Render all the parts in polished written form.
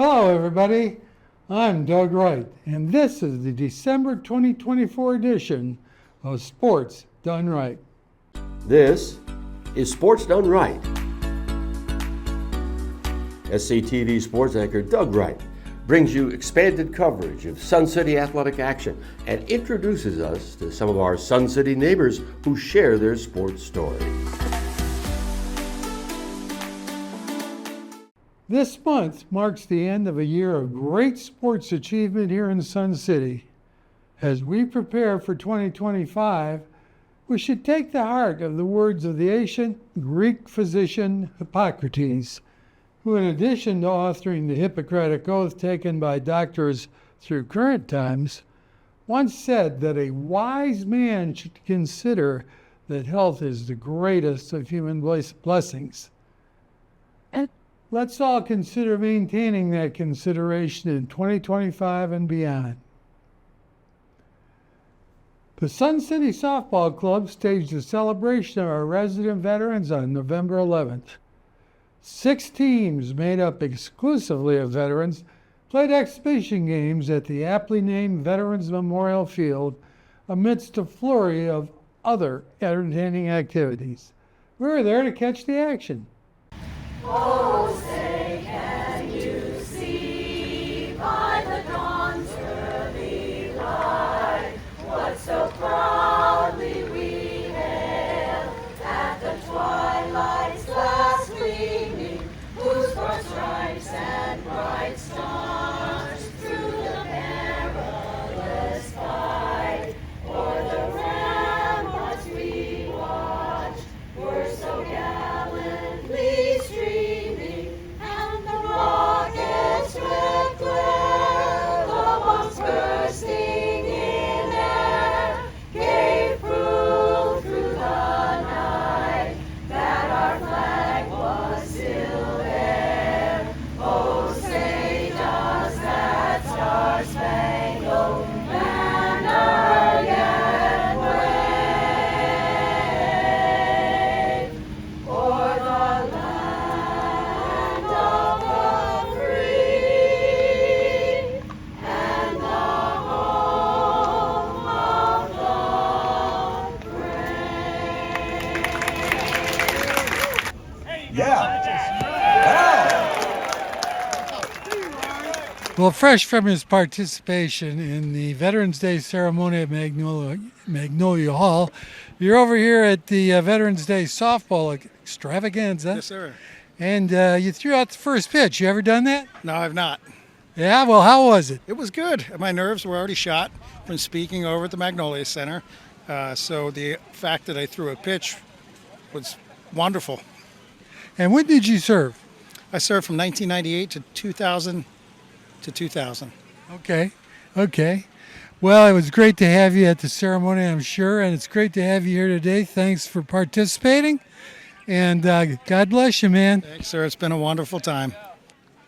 Hello, everybody. I'm Doug Wright, and this is the December 2024 edition of Sports Done Right. This is Sports Done Right. SCTV sports anchor Doug Wright brings you expanded coverage of Sun City athletic action and introduces us to some of our Sun City neighbors who share their sports stories. This month marks the end of a year of great sports achievement here in Sun City. As we prepare for 2025, we should take to heart of the words of the ancient Greek physician Hippocrates, who, in addition to authoring the Hippocratic Oath taken by doctors through current times, once said that a wise man should consider that health is the greatest of human blessings. And let's all consider maintaining that consideration in 2025 and beyond. The Sun City Softball Club staged a celebration of our resident veterans on November 11th. 6 teams made up exclusively of veterans played exhibition games at the aptly named Veterans Memorial Field amidst a flurry of other entertaining activities. We were there to catch the action. Oh, say, can you see by the dawn's early light what so proudly we hailed at the twilight's last gleaming, whose broad stripes and bright stars through the perilous fight o'er the ramparts we watched were so gallantly streaming, and the rockets with glare, the bombs bursting in air, gave proof through the night that our flag was still there. Oh, say does that star-spangled banner yet wave o'er the land of the free and the home of the Well, fresh from his participation in the Veterans Day ceremony at Magnolia Hall, you're over here at the Veterans Day softball extravaganza. Yes, sir. And you threw out the first pitch. You ever done that? No, I've not. Yeah, well, how was it? It was good. My nerves were already shot from speaking over at the Magnolia Center. So the fact that I threw a pitch was wonderful. And when did you serve? I served from 1998 to 2000 to 2000. Okay. Well, it was great to have you at the ceremony, I'm sure, and it's great to have you here today. Thanks for participating, and God bless you, man. Thanks, sir. It's been a wonderful time.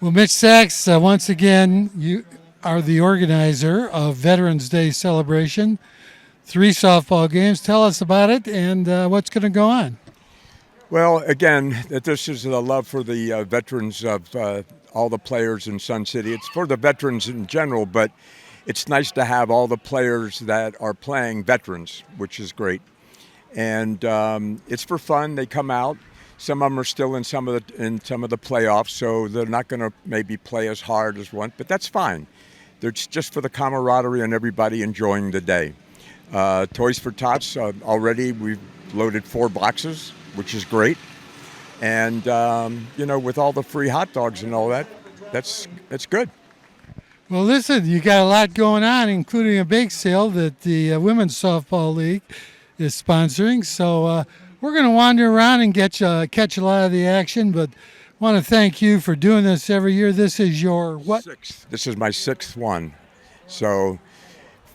Well, Mitch Sachs, once again, you are the organizer of Veterans Day celebration. 3 softball games. Tell us about it and what's going to go on. Well, again, this is the love for the veterans of all the players in Sun City. It's for the veterans in general, but it's nice to have all the players that are playing veterans, which is great. And it's for fun. They come out. Some of them are still in some of the playoffs, so they're not going to maybe play as hard as one, but that's fine. It's just for the camaraderie and everybody enjoying the day. Toys for Tots, already we've loaded 4 boxes, which is great. And, with all the free hot dogs and all that, that's good. Well, listen, you got a lot going on, including a bake sale that the Women's Softball League is sponsoring. So we're going to wander around and catch a lot of the action, but want to thank you for doing this every year. This is your what? 6th. This is my 6th one. So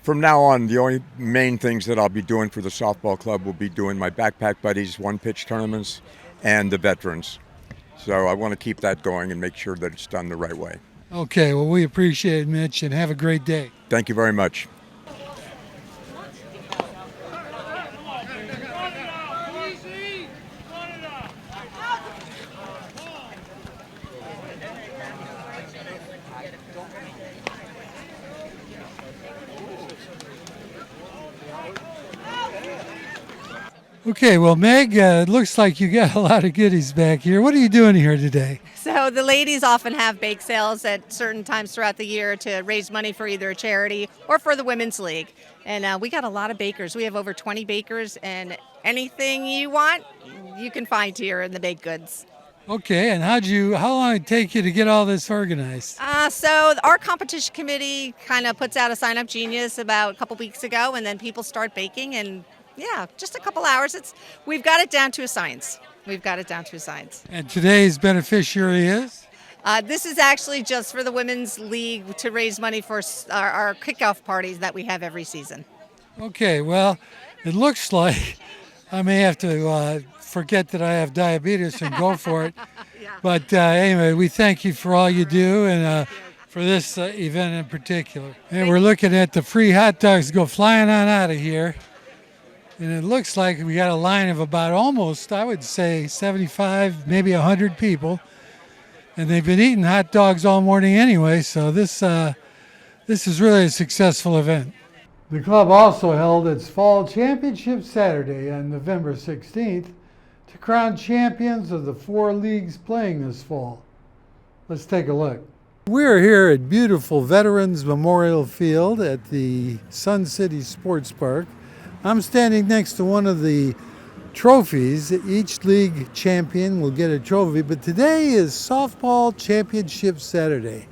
from now on, the only main things that I'll be doing for the softball club will be doing my backpack buddies, 1-pitch tournaments, and the veterans. So I want to keep that going and make sure that it's done the right way. Okay, well, we appreciate it, Mitch, and have a great day. Thank you very much. Okay, well, Meg, it looks like you got a lot of goodies back here. What are you doing here today? So the ladies often have bake sales at certain times throughout the year to raise money for either a charity or for the Women's League. And we got a lot of bakers. We have over 20 bakers, and anything you want, you can find here in the baked goods. Okay, and how long did it take you to get all this organized? So our competition committee kind of puts out a sign up genius about a couple weeks ago, and then people start baking, and yeah, just a couple hours. We've got it down to a science. And today's beneficiary is? This is actually just for the Women's League to raise money for our kickoff parties that we have every season. Okay, well, it looks like I may have to forget that I have diabetes and go for it. But anyway, we thank you for all you do and for this event in particular. And we're looking at the free hot dogs go flying on out of here. And it looks like we got a line of about almost, I would say, 75, maybe 100 people. And they've been eating hot dogs all morning anyway, so this is really a successful event. The club also held its Fall Championship Saturday on November 16th to crown champions of the 4 leagues playing this fall. Let's take a look. We're here at beautiful Veterans Memorial Field at the Sun City Sports Park. I'm standing next to one of the trophies. Each league champion will get a trophy, but today is Softball Championship Saturday.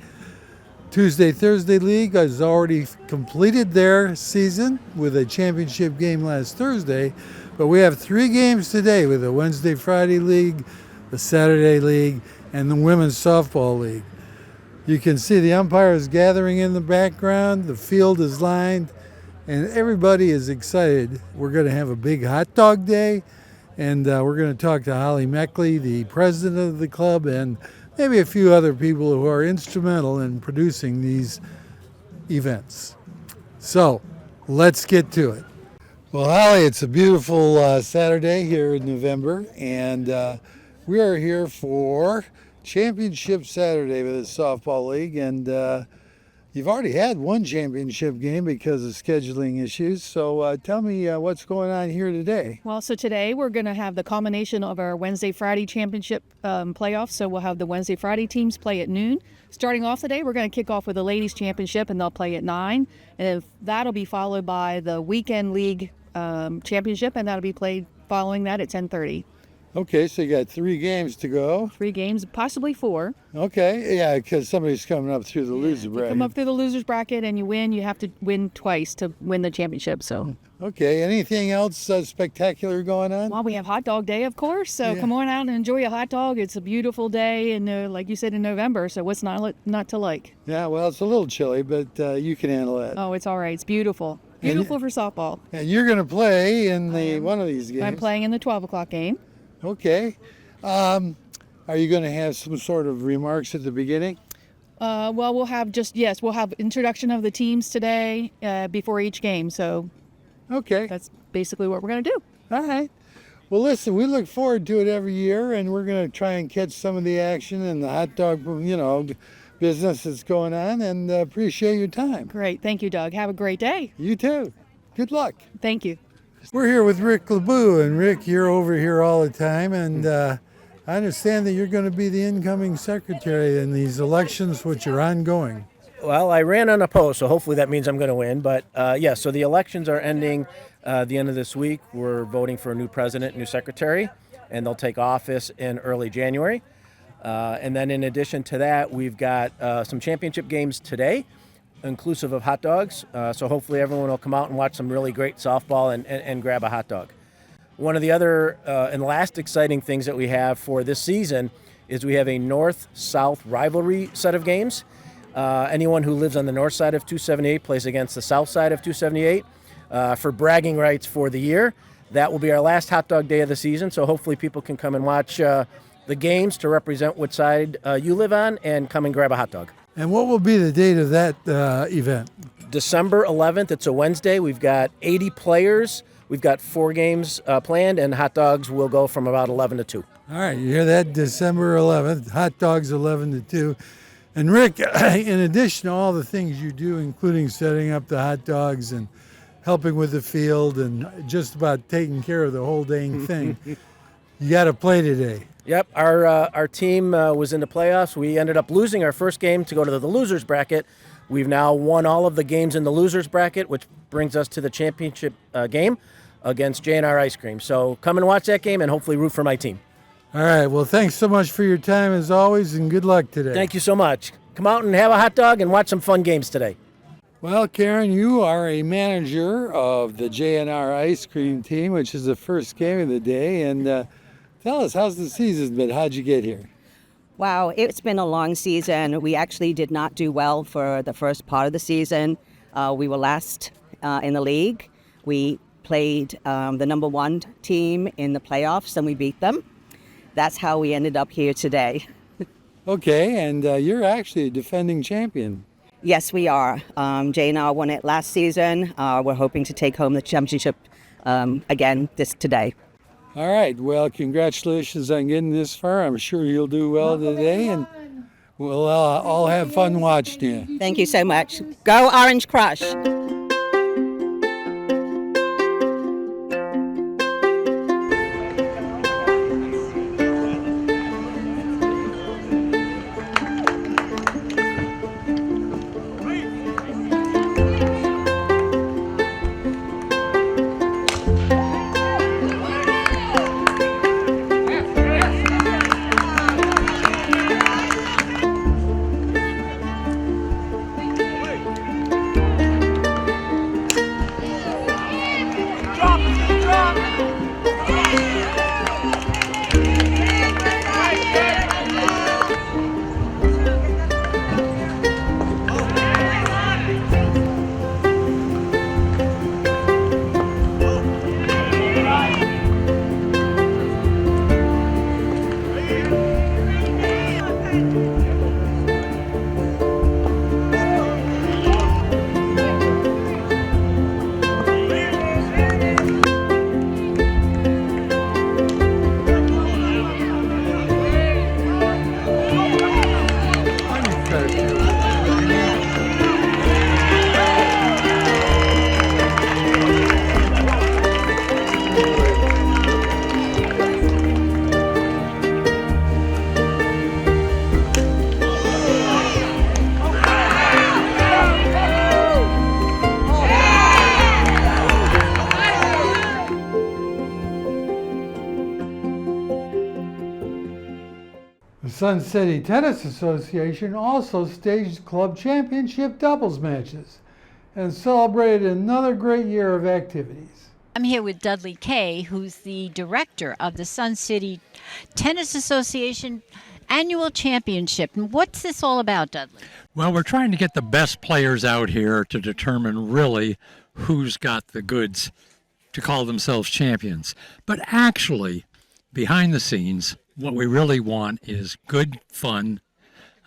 Tuesday, Thursday League has already completed their season with a championship game last Thursday, but we have 3 games today with the Wednesday, Friday League, the Saturday League, and the Women's Softball League. You can see the umpires gathering in the background, the field is lined, and everybody is excited. We're going to have a big hot dog day, and we're going to talk to Holly Meckley, the president of the club, and maybe a few other people who are instrumental in producing these events. So let's get to it. Well, Holly, it's a beautiful Saturday here in November, and we are here for Championship Saturday with the Softball League, and you've already had one championship game because of scheduling issues, so tell me what's going on here today. Well, so today we're going to have the culmination of our Wednesday-Friday championship playoffs. So we'll have the Wednesday-Friday teams play at noon. Starting off the day, we're going to kick off with the ladies championship, and they'll play at 9. And that'll be followed by the weekend league championship, and that'll be played following that at 10:30. Okay, so you got 3 games to go. 3 games, possibly 4. Okay, yeah, because somebody's coming up through the loser bracket. Come up through the losers bracket and you win. You have to win twice to win the championship. So. Okay, anything else spectacular going on? Well, we have hot dog day, of course. So come on out and enjoy a hot dog. It's a beautiful day, and like you said, in November. So what's not to like? Yeah, well, it's a little chilly, but you can handle it. Oh, it's all right. It's beautiful. Beautiful for softball. And you're going to play in one of these games. I'm playing in the 12 o'clock game. Okay. Are you going to have some sort of remarks at the beginning? Well, we'll have introduction of the teams today before each game. So okay, that's basically what we're going to do. All right. Well, listen, we look forward to it every year, and we're going to try and catch some of the action and the hot dog, business that's going on, and appreciate your time. Great. Thank you, Doug. Have a great day. You too. Good luck. Thank you. We're here with Rick LeBou, and Rick, you're over here all the time, and I understand that you're going to be the incoming secretary in these elections, which are ongoing. Well, I ran unopposed, so hopefully that means I'm going to win. But so the elections are ending the end of this week. We're voting for a new president, new secretary, and they'll take office in early January. And then in addition to that, we've got some championship games today, inclusive of hot dogs. So hopefully everyone will come out and watch some really great softball and grab a hot dog. One of the other and last exciting things that we have for this season is we have a north-south rivalry set of games. Anyone who lives on the north side of 278 plays against the south side of 278 for bragging rights for the year. That will be our last hot dog day of the season, so hopefully people can come and watch the games to represent which side you live on and come and grab a hot dog. And what will be the date of that event? December 11th. It's a Wednesday. We've got 80 players. We've got 4 games planned, and hot dogs will go from about 11 to 2. All right, you hear that? December 11th, hot dogs 11 to 2. And Rick, in addition to all the things you do, including setting up the hot dogs and helping with the field and just about taking care of the whole dang thing, you got to play today. Yep, our team was in the playoffs. We ended up losing our first game to go to the losers bracket. We've now won all of the games in the losers bracket, which brings us to the championship game against J&R Ice Cream. So come and watch that game and hopefully root for my team. All right. Well, thanks so much for your time as always, and good luck today. Thank you so much. Come out and have a hot dog and watch some fun games today. Well, Karen, you are a manager of the J&R Ice Cream team, which is the first game of the day. And tell us, how's the season been? How'd you get here? Wow, it's been a long season. We actually did not do well for the first part of the season. We were last in the league. We played the number one team in the playoffs, and we beat them. That's how we ended up here today. Okay, and you're actually a defending champion. Yes, we are. J&R won it last season. We're hoping to take home the championship again today. All right, well, congratulations on getting this far. I'm sure you'll do well today, and we'll all have fun watching you. Thank you so much. Go Orange Crush! The Sun City Tennis Association also staged club championship doubles matches and celebrated another great year of activities. I'm here with Dudley Kay, who's the director of the Sun City Tennis Association Annual Championship. And what's this all about, Dudley? Well, we're trying to get the best players out here to determine really who's got the goods to call themselves champions. But actually, behind the scenes, what we really want is good fun,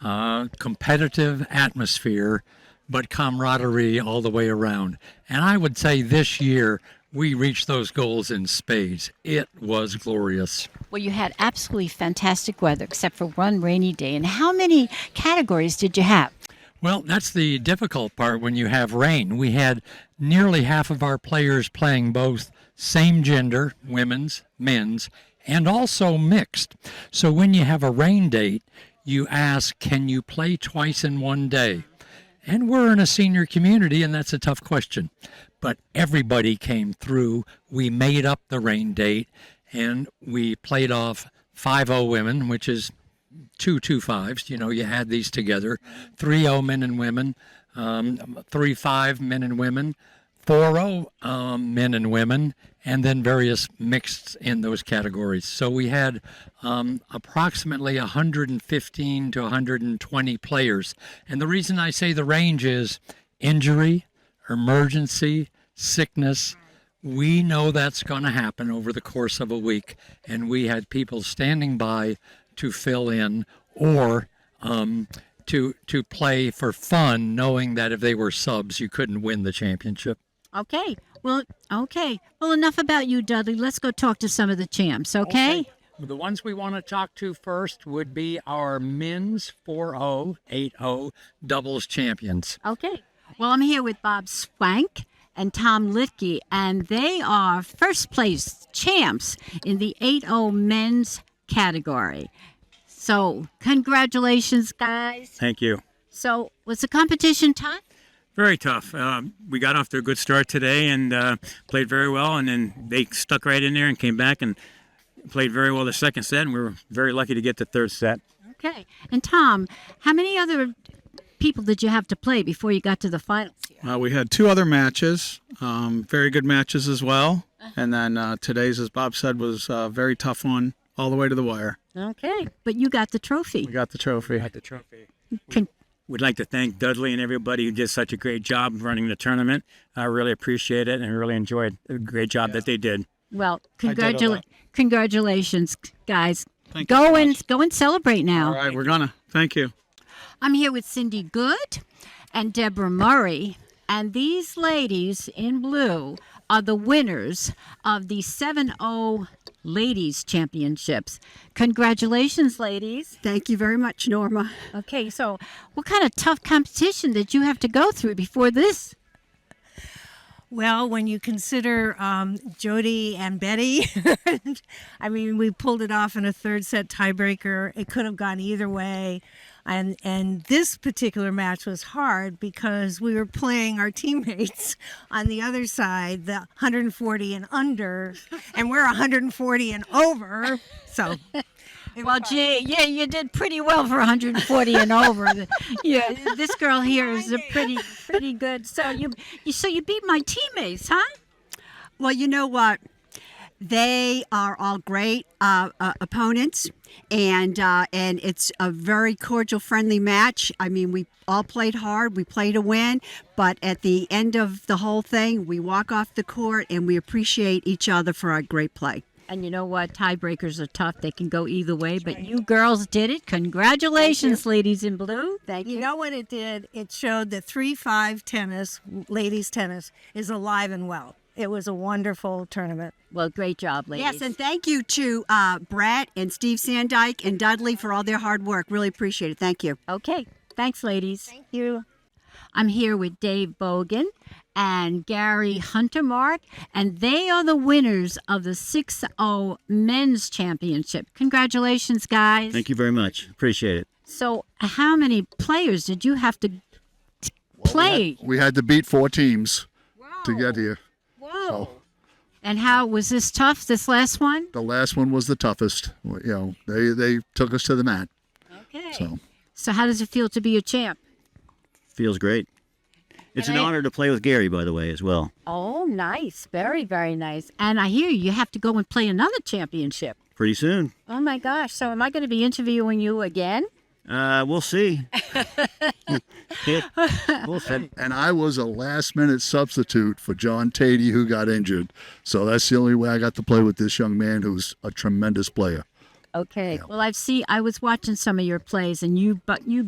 competitive atmosphere, but camaraderie all the way around. And I would say this year, we reached those goals in spades. It was glorious. Well, you had absolutely fantastic weather, except for one rainy day. And how many categories did you have? Well, that's the difficult part when you have rain. We had nearly half of our players playing both same gender, women's, men's, and also mixed. So when you have a rain date, you ask, can you play twice in one day? And we're in a senior community, and that's a tough question. But everybody came through. We made up the rain date, and we played off 5-0 women, which is 2-2-5s. You know, you add these together. 3-0 men and women, 3-5 men and women, 4-0 men and women, and then various mixed in those categories. So we had approximately 115 to 120 players. And the reason I say the range is injury, emergency, sickness. We know that's going to happen over the course of a week. And we had people standing by to fill in or to play for fun, knowing that if they were subs, you couldn't win the championship. Okay. Well, enough about you, Dudley. Let's go talk to some of the champs, okay? The ones we want to talk to first would be our men's 4-0, 8-0 doubles champions. Okay. Well, I'm here with Bob Swank and Tom Litke, and they are first place champs in the 8-0 men's category. So, congratulations, guys. Thank you. So, was the competition tough? Very tough. We got off to a good start today and played very well, and then they stuck right in there and came back and played very well the second set, and we were very lucky to get the third set. Okay. And Tom, how many other people did you have to play before you got to the finals here? We had 2 other matches, very good matches as well. And then today's, as Bob said, was a very tough one all the way to the wire. Okay. But you got the trophy. We got the trophy. We'd like to thank Dudley and everybody who did such a great job running the tournament. I really appreciate it and really enjoyed the great job that they did. Well, congratulations, guys. Thank go you so and celebrate now. All right, we're gonna. Thank you. I'm here with Cindy Good and Deborah Murray, and these ladies in blue are the winners of the 7-0 Ladies Championships. Congratulations, ladies. Thank you very much, Norma. Okay, so what kind of tough competition did you have to go through before this? Well, when you consider Jody and Betty, I mean, we pulled it off in a third set tiebreaker. It could have gone either way. And this particular match was hard because we were playing our teammates on the other side, the 140 and under, and we're 140 and over. So, well, gee, yeah, you did pretty well for 140 and over. Yeah, this girl here is a pretty good. So you beat my teammates, huh? well, you know what? They are all great opponents, and it's a very cordial, friendly match. I mean, we all played hard. We played to win, but at the end of the whole thing, we walk off the court and we appreciate each other for our great play. And you know what? Tiebreakers are tough. They can go either way, but you girls did it. Congratulations, ladies in blue. Thank you. You know what it did? It showed that 3-5 tennis, ladies tennis, is alive and well. It was a wonderful tournament. Well, great job, ladies. Yes, and thank you to Brett and Steve Sandyke and Dudley for all their hard work. Really appreciate it. Thank you. Okay. Thanks, ladies. Thank you. I'm here with Dave Bogan and Gary Huntermark, and they are the winners of the 6-0 Men's Championship. Congratulations, guys. Thank you very much. Appreciate it. So how many players did you have to play? We had to beat 4 teams to get here. Whoa. And how was this tough, this last one? The last one was the toughest. You know, they took us to the mat. Okay. So how does it feel to be a champ? Feels great. It's an honor to play with Gary, by the way, as well. Oh, nice. Very, very nice. And I hear you have to go and play another championship. Pretty soon. Oh, my gosh. So am I going to be interviewing you again? We'll see. We'll see. And I was a last-minute substitute for John Tatey, who got injured. So that's the only way I got to play with this young man who's a tremendous player. Okay. Yeah. Well, I was watching some of your plays, and you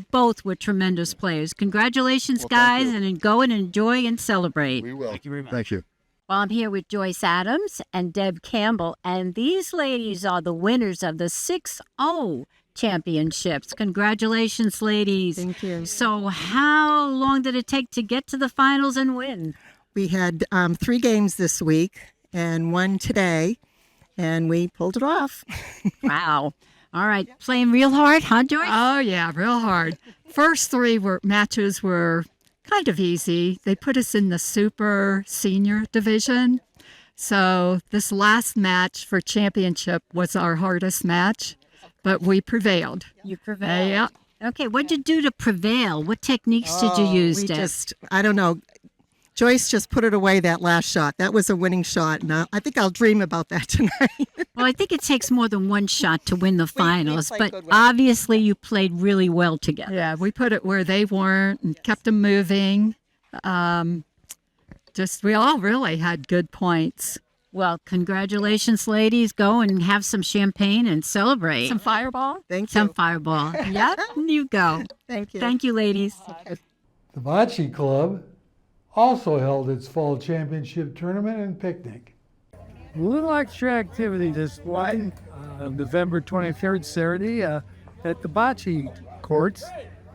both were tremendous players. Congratulations, guys, and go and enjoy and celebrate. We will. Thank you very much. Thank you. Well, I'm here with Joyce Adams and Deb Campbell, and these ladies are the winners of the 6-0 championships. Congratulations, ladies. Thank you. So how long did it take to get to the finals and win? We had 3 games this week and 1 today, and we pulled it off. Wow. All right. Playing real hard, huh, Joyce? Oh, yeah, real hard. First 3 matches were kind of easy. They put us in the super senior division. So this last match for championship was our hardest match, but we prevailed. You prevailed. Yeah. Okay, what'd you do to prevail? What techniques did you use, Deb? I don't know. Joyce just put it away, that last shot. That was a winning shot. And I think I'll dream about that tonight. Well, I think it takes more than one shot to win the finals, but obviously you played really well together. Yeah, we put it where they weren't and kept them moving. We all really had good points. Well, congratulations, ladies. Go and have some champagne and celebrate. Some Fireball? Thank you. Some Fireball. Yep, you go. Thank you. Thank you, ladies. The Bocce Club also held its fall championship tournament and picnic. A little extra activity this morning, November 23rd Saturday, at the bocce courts,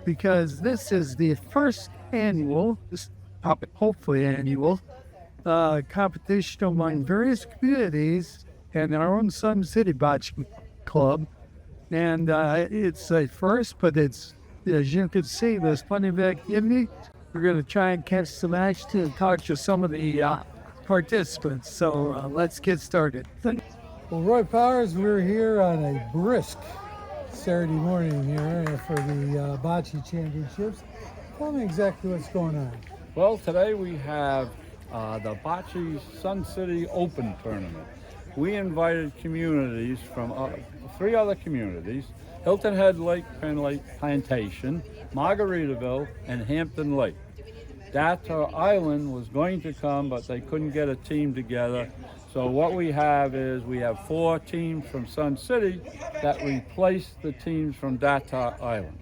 because this is the first annual, hopefully annual, competition among various communities and our own Sun City Bocce Club. And it's a first, but it's, as you can see, there's plenty of activity. We're going to try and catch some action and talk to some of the participants. So let's get started. Well, Roy Powers, we're here on a brisk Saturday morning here for the Bocce Championships. Tell me exactly what's going on. Well, today we have the Bocce Sun City Open Tournament. We invited communities from 3 other communities: Hilton Head Lake, Penn Lake Plantation, Margaritaville, and Hampton Lake. Data Island was going to come, but they couldn't get a team together. So what we have is we have 4 teams from Sun City that replace the teams from Data Island.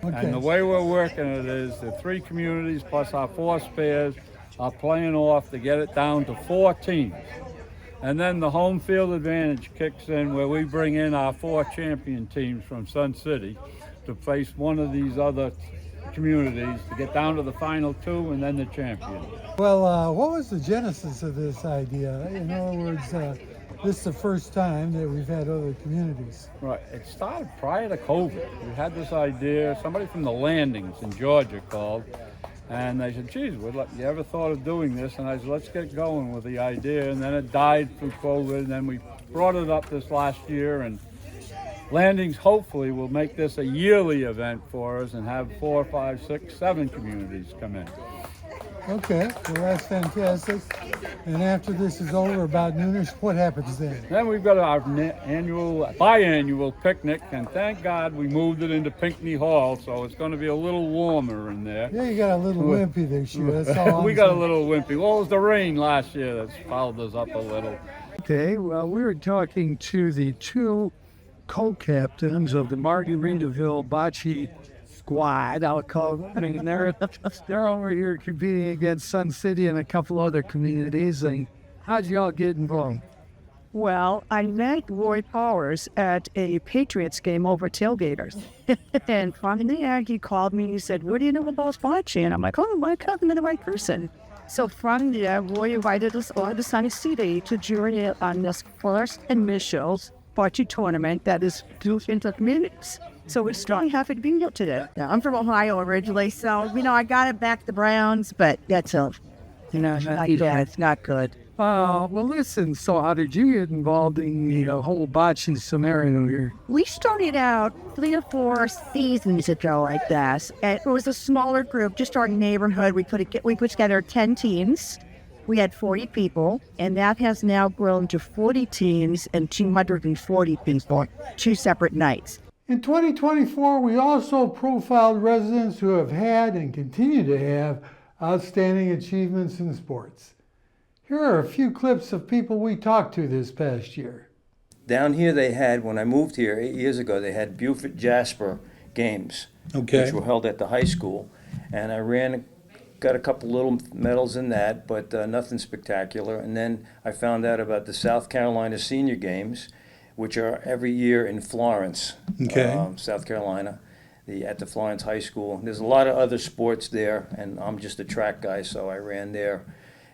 Okay. And the way we're working it is the 3 communities plus our 4 spares are playing off to get it down to 4 teams. And then the home field advantage kicks in, where we bring in our 4 champion teams from Sun City to face one of these other communities to get down to the final 2 and then the champion. Well, what was the genesis of this idea? In other words, this is the first time that we've had other communities. Right. It started prior to COVID. We had this idea. Somebody from the Landings in Georgia called, and they said, geez, you ever thought of doing this? And I said, let's get going with the idea. And then it died through COVID, and then we brought it up this last year, and Landings hopefully will make this a yearly event for us and have 4, 5, 6, 7 communities come in. Okay, well that's fantastic. And after this is over, about noonish, what happens then? Then we've got our biannual picnic, and thank God we moved it into Pinckney Hall, so it's going to be a little warmer in there. Yeah, you got a little wimpy this year. That's all. We got a little wimpy. Well, it was the rain last year that's fouled us up a little. Okay, well, we were talking to the 2 co-captains of the Margaritaville Bocce Squad, I'll call them. I mean, they're over here competing against Sun City and a couple other communities. And how'd y'all get involved? Well, I met Roy Powers at a Patriots game over tailgaters. And from there, he called me and he said, what do you know about bocce? And I'm like, oh, my cousin is the right person. So from there, Roy invited us all to Sun City to join in on this first initial Bocce tournament that is due into communities. So we're strong happy to be here today. Yeah, I'm from Ohio originally, so, I got it back the Browns, but that's it's not good. Well, listen, so how did you get involved in the whole bocce scenario here? We started out 3 or 4 seasons ago like this. And it was a smaller group, just our neighborhood. We put together 10 teams. We had 40 people, and that has now grown to 40 teams and 240 people, 2 separate nights. In 2024, we also profiled residents who have had and continue to have outstanding achievements in sports. Here are a few clips of people we talked to this past year. Down here they had, when I moved here 8 years ago, they had Beaufort Jasper games, which were held at the high school. And I got a couple little medals in that, but nothing spectacular. And then I found out about the South Carolina Senior Games, which are every year in Florence, South Carolina, at the Florence High School. There's a lot of other sports there, and I'm just a track guy, so I ran there.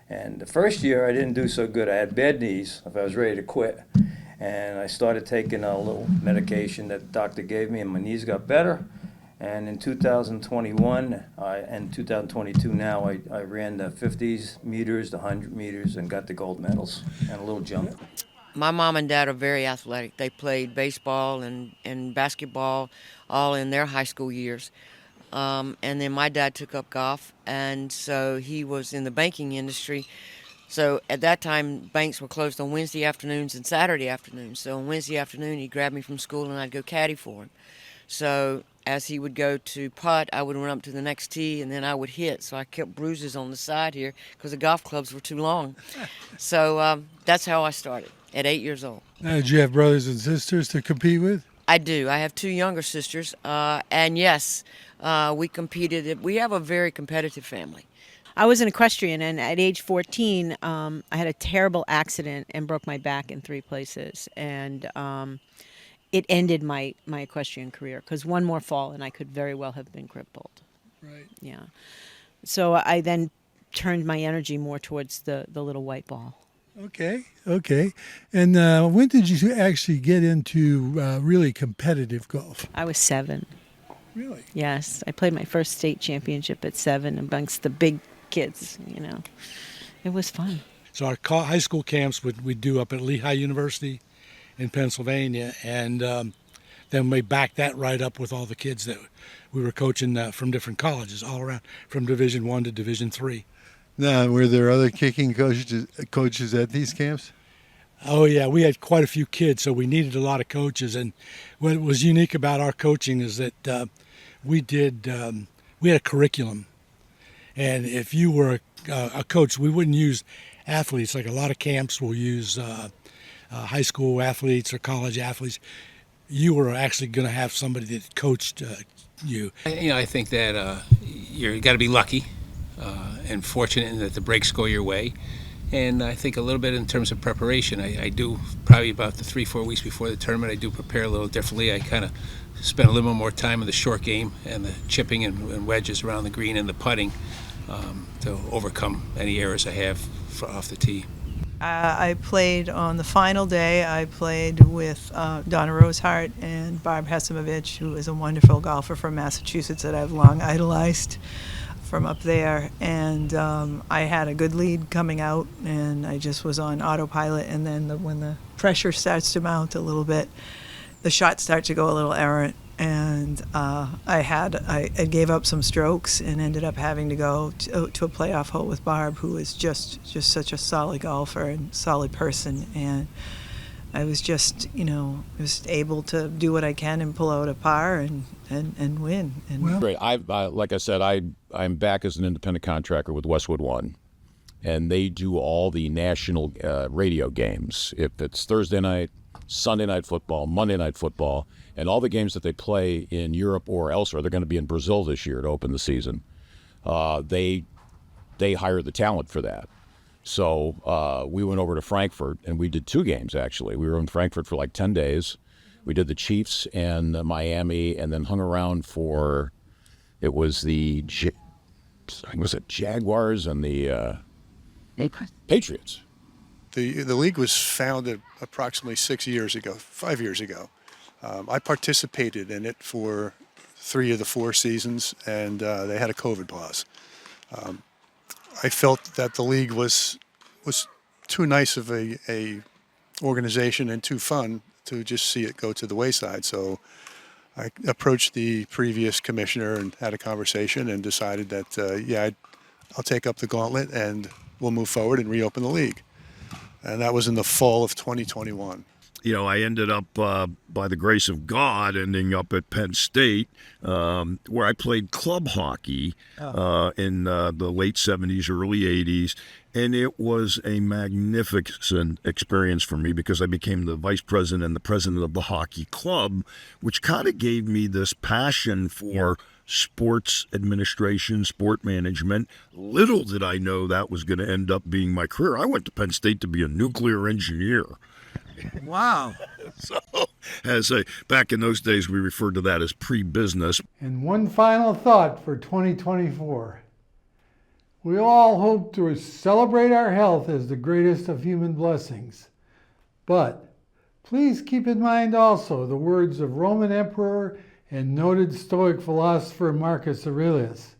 And the first year I didn't do so good. I had bad knees if I was ready to quit. And I started taking a little medication that the doctor gave me, and my knees got better. And in 2021 and 2022 now, I ran the 50s meters, the 100 meters, and got the gold medals and a little jump. My mom and dad are very athletic. They played baseball and basketball all in their high school years. And then my dad took up golf, and so he was in the banking industry. So at that time, banks were closed on Wednesday afternoons and Saturday afternoons. So on Wednesday afternoon, he'd grab me from school, and I'd go caddy for him. So as he would go to putt, I would run up to the next tee, and then I would hit. So I kept bruises on the side here because the golf clubs were too long. So that's how I started at 8 years old. Did you have brothers and sisters to compete with? I do. I have 2 younger sisters. And yes, we competed. We have a very competitive family. I was an equestrian, and at age 14, I had a terrible accident and broke my back in 3 places. And it ended my equestrian career, because one more fall and I could very well have been crippled. Right. Yeah. So I then turned my energy more towards the little white ball. Okay. And when did you actually get into really competitive golf? I was 7. Really? Yes. I played my first state championship at 7 amongst the big kids, It was fun. So our high school camps we'd do up at Lehigh University in Pennsylvania, and then we backed that right up with all the kids that we were coaching from different colleges all around, from Division I to Division III. Now, were there other kicking coaches at these camps? Oh yeah, we had quite a few kids, so we needed a lot of coaches. And what was unique about our coaching is that we had a curriculum, and if you were a coach, we wouldn't use athletes like a lot of camps will use high school athletes or college athletes. You were actually going to have somebody that coached you. I think that you got to be lucky and fortunate in that the breaks go your way. And I think a little bit in terms of preparation, I do probably about the 3-4 weeks before the tournament, I do prepare a little differently. I kind of spend a little more time in the short game and the chipping and wedges around the green and the putting to overcome any errors I have off the tee. I played on the final day. I played with Donna Rosehart and Barb Hesimovich, who is a wonderful golfer from Massachusetts that I've long idolized from up there. And I had a good lead coming out, and I just was on autopilot. And then when the pressure starts to mount a little bit, the shots start to go a little errant. And I gave up some strokes and ended up having to go to a playoff hole with Barb, who is just such a solid golfer and solid person. And I was just able to do what I can and pull out a par and win. And Great. Like I said, I'm back as an independent contractor with Westwood One, and they do all the national radio games. If it's Thursday night, Sunday night football, Monday night football, and all the games that they play in Europe or elsewhere, they're going to be in Brazil this year to open the season. They hire the talent for that. So we went over to Frankfurt, and we did 2 games, actually. We were in Frankfurt for like 10 days. We did the Chiefs and Miami, and then hung around for, it was the Jaguars and the Patriots. The league was founded approximately 5 years ago. I participated in it for 3 of the 4 seasons, and they had a COVID pause. I felt that the league was too nice of a organization and too fun to just see it go to the wayside. So I approached the previous commissioner and had a conversation and decided that, I'll take up the gauntlet and we'll move forward and reopen the league. And that was in the fall of 2021. I ended up, by the grace of God, ending up at Penn State, where I played club hockey in the late 70s, early 80s. And it was a magnificent experience for me because I became the vice president and the president of the hockey club, which kind of gave me this passion for sports administration, sport management. Little did I know that was going to end up being my career. I went to Penn State to be a nuclear engineer. Wow. So, back in those days, we referred to that as pre-business. And one final thought for 2024. We all hope to celebrate our health as the greatest of human blessings. But please keep in mind also the words of Roman Emperor and noted Stoic philosopher Marcus Aurelius.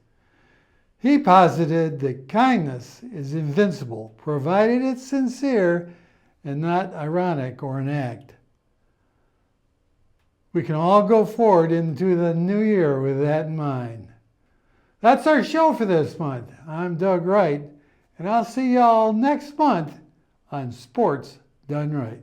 He posited that kindness is invincible, provided it's sincere and not ironic or an act. We can all go forward into the new year with that in mind. That's our show for this month. I'm Doug Wright, and I'll see y'all next month on Sports Done Right.